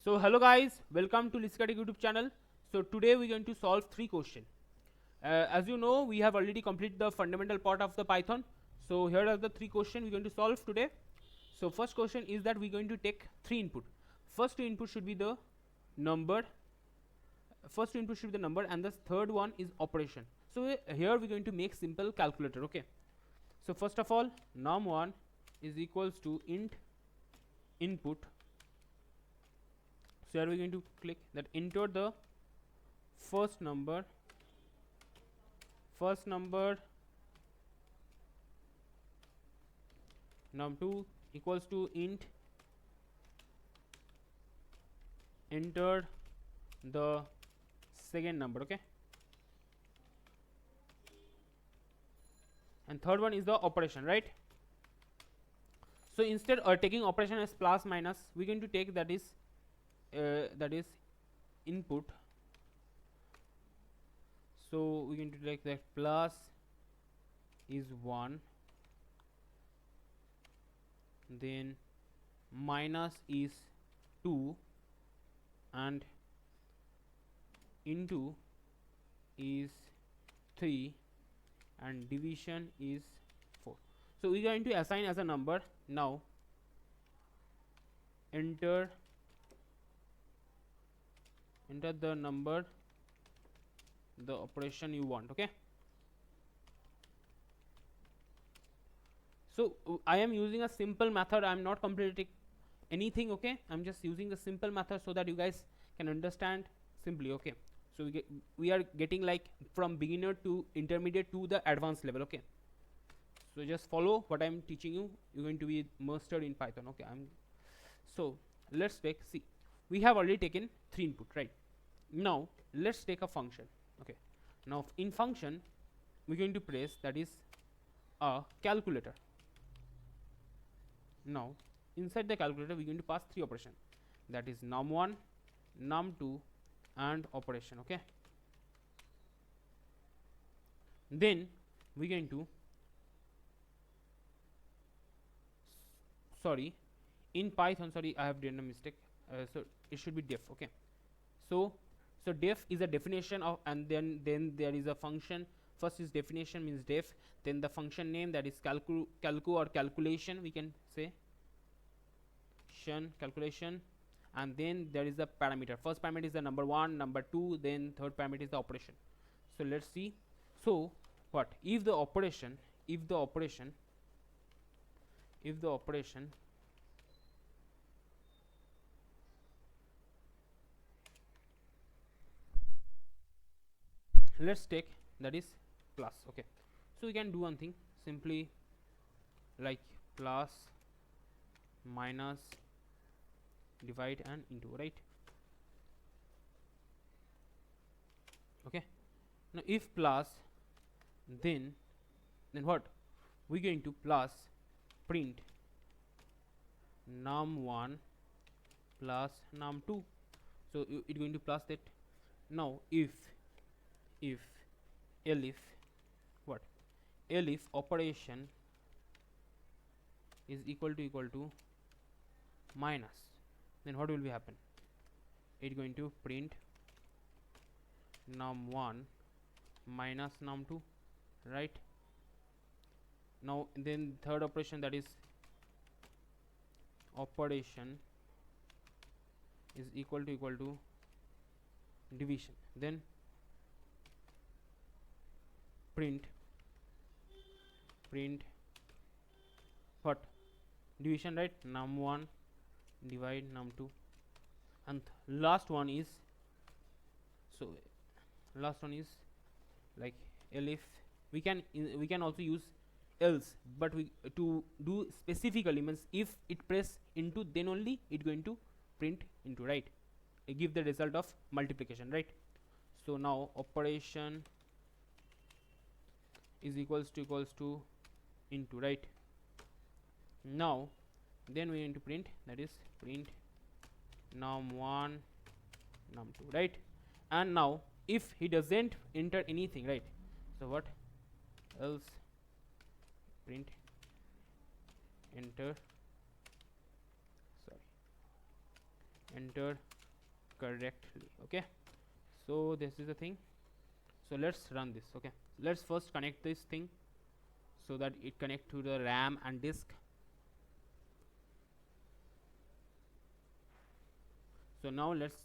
So hello guys, welcome to Liskatic YouTube channel. So today we're going to solve three questions. As you know, we have already completed the fundamental part of the Python. So here are the three questions we're going to solve today. So first question is that we're going to take three input. First two input should be the number. First two input should be the number, and the third one is operation. So here we're going to make simple calculator. Okay. So first of all, num1 is equals to int input. So here we're going to click that enter the first number num2 equals to int enter the second number. Okay, and third one is the operation, right? So instead of taking operation as plus minus, we're going to take that is input. So we're going to take that plus is 1, then minus is 2, and into is 3, and division is 4. So we are going to assign as a number. Now enter the number, the operation you want. Okay, so I am using a simple method. I am not completing anything. Okay, I'm just using a simple method so that you guys can understand simply. Okay, so we are getting like from beginner to intermediate to the advanced level. Okay, so just follow what I'm teaching you. You're going to be mastered in Python. Okay, so let's see, we have already taken three input, right? Now let's take a function. Okay, now in function we're going to press that is a calculator. Now inside the calculator we're going to pass three operations, that is num1, num2 and operation. Okay, then we're going to in Python, I have done a mistake. So it should be def. Okay, so def is a definition of, and then there is a function. First is definition, means def, then the function name, that is calcu or calculation, we can say calculation, and then there is a parameter. First parameter is the number 1, number 2, then third parameter is the operation. So let's see. So what if the operation let's take that is plus. Okay, so we can do one thing, simply like plus minus divide and into, right? Okay, now if plus, then what we're going to plus print num1 plus num2. So it's going to plus that. Now if elif operation is equal to minus, then what will be happen? It's going to print num1 minus num2, right? Now then third operation, that is operation is equal to division, then print what division, right? num1 divide num2, and last one is like elif. We can also use else, but we to do specifically means if it press into, then only it going to print into, right? It give the result of multiplication, right? So now operation is equals to into, right? Now then we need to print, that is print num1 num2, right? And now if he doesn't enter anything, right? So what else? Print enter correctly. Okay, so this is the thing. So let's run this. Okay, let's first connect this thing so that it connect to the RAM and disk. So now let's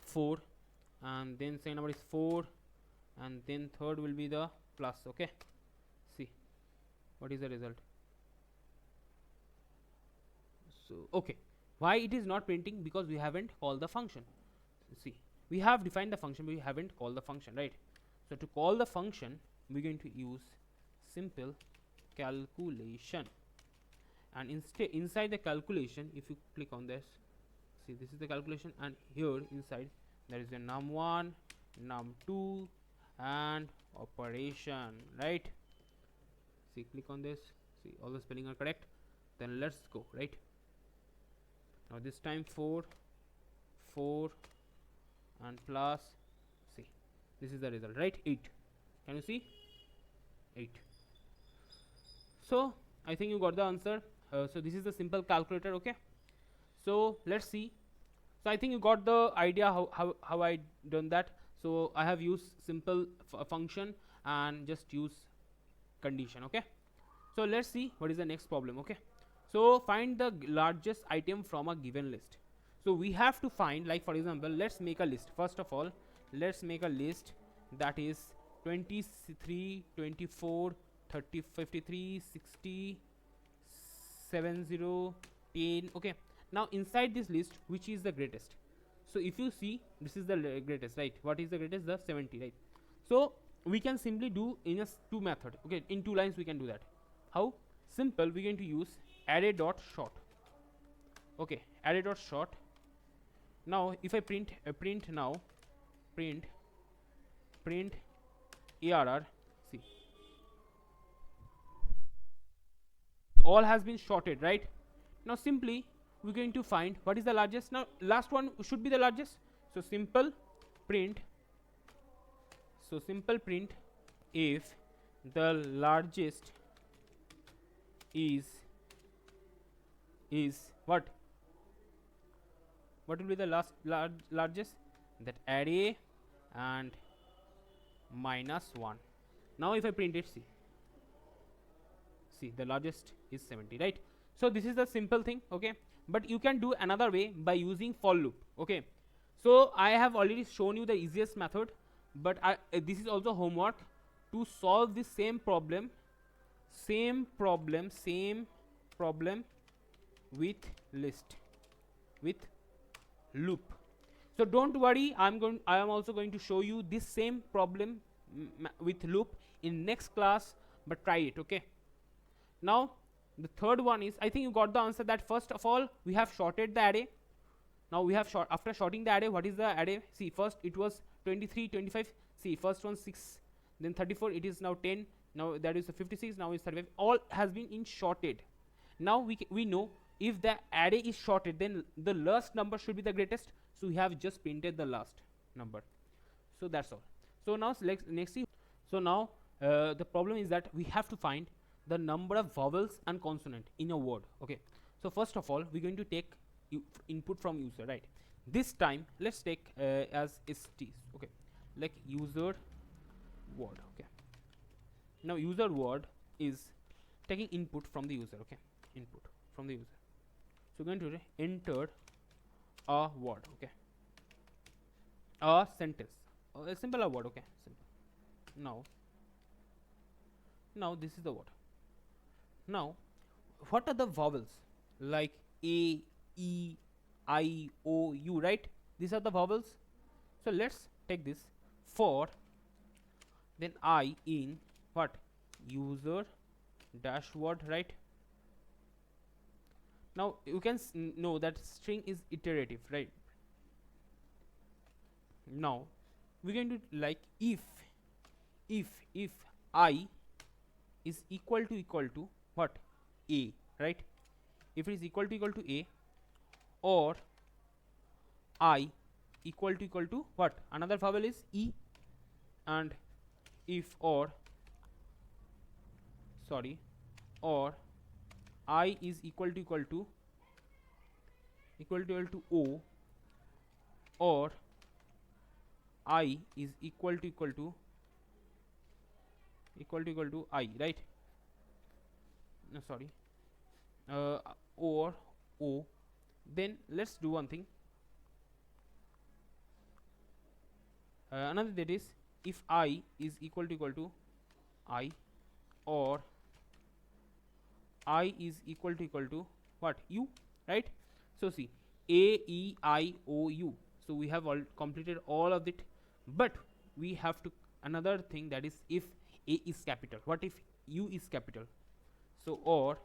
4, and then second number is 4, and then third will be the plus. Okay, see what is the result. So okay, why it is not printing? Because we haven't called the function. See, we have defined the function but we haven't called the function, right? So to call the function we're going to use simple calculation, and instead inside the calculation, if you click on this, see this is the calculation, and here inside there is a num1, num2 and operation, right? See, click on this, see all the spelling are correct. Then let's go, right? Now this time 4 and plus, see this is the result, right? 8. Can you see? 8. So I think you got the answer. So this is the simple calculator. Okay, so let's see. So I think you got the idea how I done that. So I have used simple function and just use condition. Okay, so let's see what is the next problem. Okay, so find the largest item from a given list. So we have to find, like for example, let's make a list. First of all, let's make a list that is 23, 24, 30, 53, 60, 70, 10. Okay, now inside this list, which is the greatest? So if you see, this is the greatest, right? What is the greatest? The 70, right? So we can simply do in a two method. Okay, in 2 lines we can do that. How? Simple. We're going to use array dot sort. Okay, array dot sort. Now if I print now, print arr, see all has been sorted, right? Now simply we're going to find what is the largest. Now last one should be the largest, so simple print if the largest is what will be the largest? That array and -1. Now if I print it, see the largest is 70, right? So this is the simple thing. Okay, but you can do another way by using for loop. Okay, so I have already shown you the easiest method, but this is also homework to solve the same problem with list, with loop. So don't worry, I am also going to show you this same problem with loop in next class, but try it. Okay, now the third one is, I think you got the answer, that first of all we have sorted the array. Now we have after sorting the array, what is the array? See, first it was 23, 25. See, first one 6, then 34, it is now 10, now that is 56, now it's 35. All has been in sorted. Now we know if the array is sorted, then the last number should be the greatest, so we have just printed the last number. So that's all. So now next see, so now the problem is that we have to find the number of vowels and consonant in a word. Okay, so first of all we're going to take input from user, right? This time let's take as st. Okay, like user word. Okay, now user word is taking input from the user. Okay, input from the user. So we're going to enter a word. Okay, a sentence, a simple word. Okay, simple. Now this is the word. Now what are the vowels? Like a, e, I, o, u, right? These are the vowels. So let's take this for, then I in what? User dash word, right? Now you can know that string is iterative, right? Now we're going to like if I is equal to what? A, right? If it is equal to A, or I equal to what? Another vowel is E, and if or I is equal to equal to O, or I is equal to I, right? No, sorry, or O. Then let's do one thing. Another, that is, if I is equal to I, or I is equal to what? U, right? So see, A, E, I, O, U. So we have all completed all of it, but we have to another thing, that is, if A is capital, what if U is capital? So, or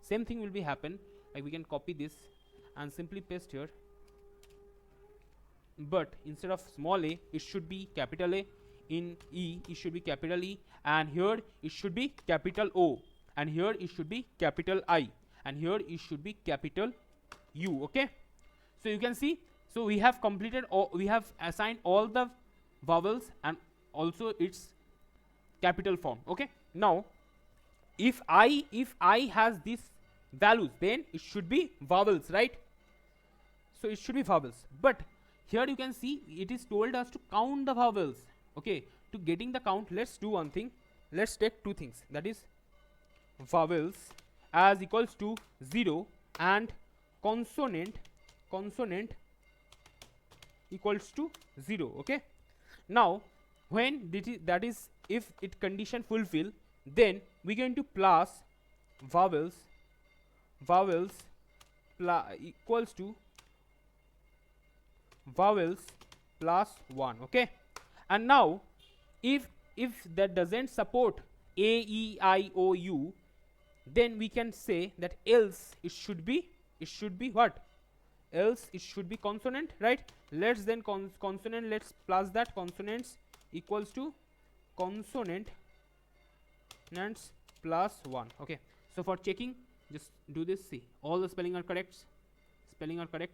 same thing will be happen, like we can copy this and simply paste here, but instead of small a, it should be capital A. In E, it should be capital E, and here it should be capital O, and here it should be capital I, and here it should be capital U. Okay, so you can see, so we have completed, all we have assigned all the vowels and also its capital form. Okay, now if I has these values, then it should be vowels, right? So it should be vowels, but here you can see it is told us to count the vowels. Okay, to getting the count, let's do one thing. Let's take two things, that is, vowels as equals to 0 and consonant equals to 0. Okay, now when that is if it condition fulfill, then we're going to plus vowels equals to vowels plus 1. Okay, and now if that doesn't support A, E, I, O, U, then we can say that else it should be what? Else it should be consonant, right? Let's then consonant, let's plus that, consonants equals to consonant plus 1. Okay, so for checking, just do this. See, all the spelling are correct,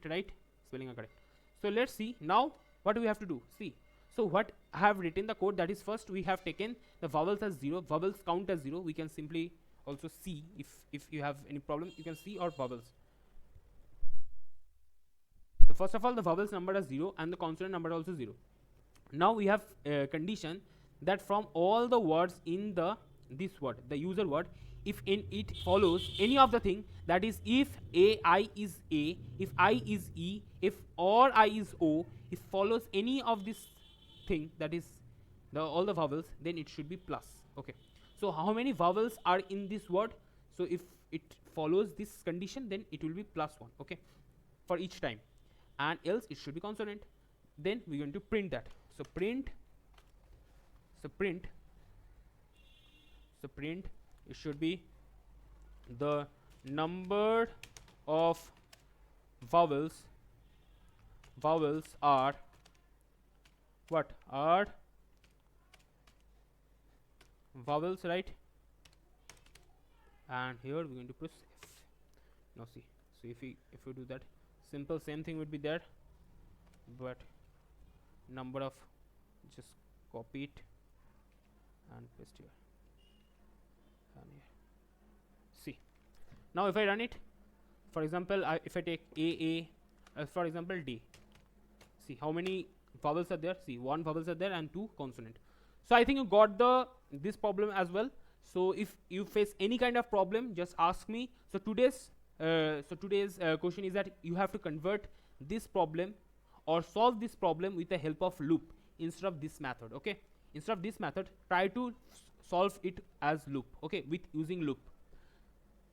right? Spelling are correct. So let's see now what do we have to do. See, so what I have written the code, that is, first we have taken the vowels as 0, vowels count as 0. We can simply also see, if you have any problem, you can see our vowels. So first of all, the vowels number is 0 and the consonant number also 0. Now we have a condition that from all the words in this word, the user word, if in it follows any of the thing, that is, if I is A, if I is E, if or I is O, if follows any of this thing, that is all the vowels, then it should be plus. Okay, so how many vowels are in this word? So if it follows this condition, then it will be plus 1. Okay, for each time, and else it should be consonant. Then we're going to print that. So print it should be the number of vowels are what? Are vowels, right? And here we're going to press F. Now see, so if we do that, simple same thing would be there, but number of, just copy it and paste here and here. See, now if I run it, for example, if I take A, for example D, see how many vowels are there. See, 1 vowels are there and 2 consonant. So I think you got this problem as well. So if you face any kind of problem, just ask me. So today's question is that you have to convert this problem or solve this problem with the help of loop instead of this method. Okay, instead of this method, try to solve it as loop. Okay, with using loop.